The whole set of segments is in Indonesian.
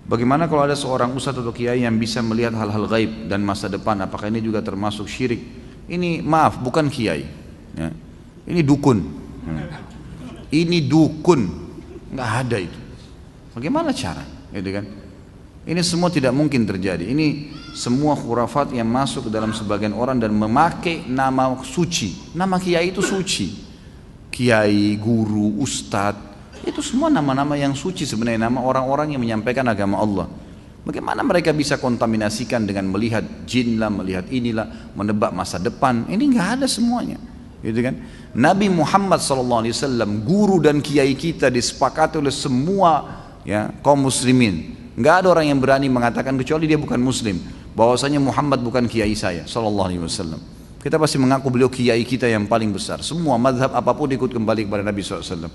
Bagaimana kalau ada seorang ustadz atau kiai yang bisa melihat hal-hal gaib dan masa depan? Apakah ini juga termasuk syirik? Ini maaf, bukan kiai, ya. Ini dukun. Ini dukun, nggak ada itu. Bagaimana cara? Gitu kan? Ini semua tidak mungkin terjadi. Ini semua khurafat yang masuk ke dalam sebagian orang dan memakai nama suci. Nama kiai itu suci. Kiai, guru, ustadz, itu semua nama-nama yang suci sebenarnya, nama orang-orang yang menyampaikan agama Allah. Bagaimana mereka bisa kontaminasikan dengan melihat jin lah, melihat inilah, menebak masa depan? Ini nggak ada semuanya, gitu kan? Nabi Muhammad SAW, guru dan kiai kita, disepakati oleh semua ya kaum muslimin. Nggak ada orang yang berani mengatakan kecuali dia bukan muslim, bahwasanya Muhammad bukan kiai saya SAW. Kita pasti mengaku beliau kiai kita yang paling besar. Semua mazhab apapun ikut kembali kepada Nabi SAW.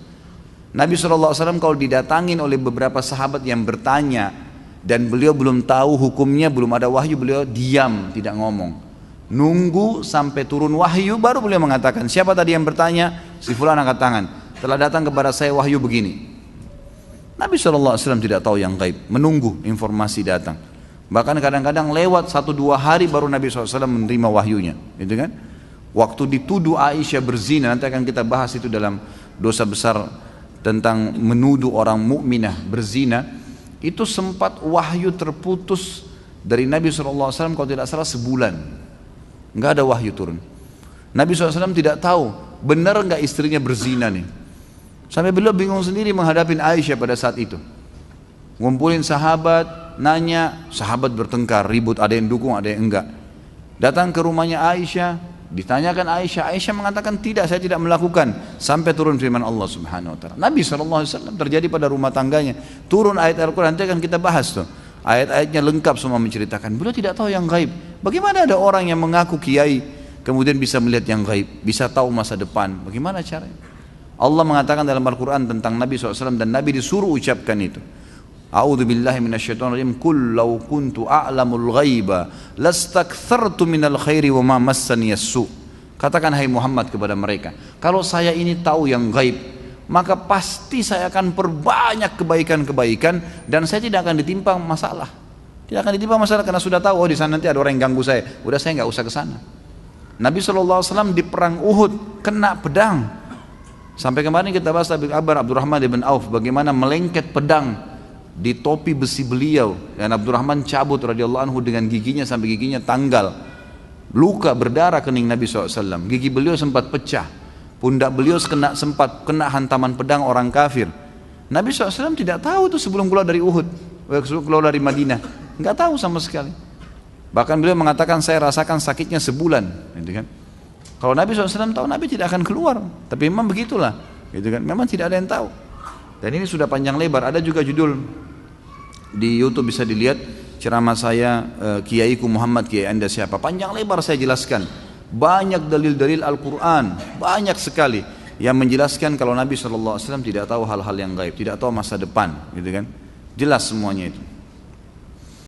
Nabi SAW kalau didatangin oleh beberapa sahabat yang bertanya dan beliau belum tahu hukumnya, belum ada wahyu, beliau diam, tidak ngomong. Nunggu sampai turun wahyu baru beliau mengatakan, siapa tadi yang bertanya? Si fulan angkat tangan. Telah datang kepada saya wahyu begini. Nabi SAW tidak tahu yang gaib, menunggu informasi datang. Bahkan kadang-kadang lewat 1-2 hari baru Nabi SAW menerima wahyunya, gitu kan? Waktu dituduh Aisyah berzina, nanti akan kita bahas itu dalam dosa besar tentang menuduh orang mukminah berzina, itu sempat wahyu terputus dari Nabi SAW kalau tidak salah sebulan, nggak ada wahyu turun. Nabi SAW tidak tahu benar nggak istrinya berzina nih, sampai beliau bingung sendiri menghadapi Aisyah pada saat itu. Ngumpulin sahabat, nanya, sahabat bertengkar, ribut, ada yang dukung, ada yang enggak. Datang ke rumahnya Aisyah, ditanyakan Aisyah, Aisyah mengatakan tidak, saya tidak melakukan, sampai turun firman Allah Subhanahu Wa Taala. Nabi SAW terjadi pada rumah tangganya, turun ayat Al-Quran, nanti akan kita bahas tuh, ayat-ayatnya lengkap semua menceritakan. Beliau tidak tahu yang gaib. Bagaimana ada orang yang mengaku kiai kemudian bisa melihat yang gaib, bisa tahu masa depan? Bagaimana caranya? Allah mengatakan dalam Al-Quran tentang Nabi SAW, dan Nabi disuruh ucapkan itu. A'udzu billahi minasyaitonir rajim. Qul law kuntu a'lamul ghaiba lastakthartu minal khairi wa ma massani as-su. Katakan hai Muhammad kepada mereka, kalau saya ini tahu yang gaib, maka pasti saya akan perbanyak kebaikan-kebaikan dan saya tidak akan ditimpa masalah. Tidak akan ditimpa masalah karena sudah tahu, oh di sana nanti ada orang yang ganggu saya. Udah, saya nggak usah ke sana. Nabi SAW di perang Uhud kena pedang. Sampai kemarin kita bahas kabar Abdurrahman bin Auf, bagaimana melengket pedang di topi besi beliau, dan Abdurrahman cabut radhiyallahu anhu dengan giginya sampai giginya tanggal, luka berdarah kening Nabi SAW. Gigi beliau sempat pecah, pundak beliau sempat kena hantaman pedang orang kafir. Nabi SAW tidak tahu itu sebelum keluar dari Uhud, sebelum keluar dari Madinah, nggak tahu sama sekali. Bahkan beliau mengatakan saya rasakan sakitnya sebulan, gitu kan. Kalau Nabi SAW tahu, Nabi tidak akan keluar. Tapi memang begitulah, gitu kan. Memang tidak ada yang tahu. Dan ini sudah panjang lebar. Ada juga judul di YouTube, bisa dilihat ceramah saya, Kiaiku Muhammad, Kiai Anda siapa. Panjang lebar saya jelaskan. Banyak dalil-dalil Al-Quran, banyak sekali yang menjelaskan kalau Nabi SAW tidak tahu hal-hal yang gaib, tidak tahu masa depan, gitu kan. Jelas semuanya itu.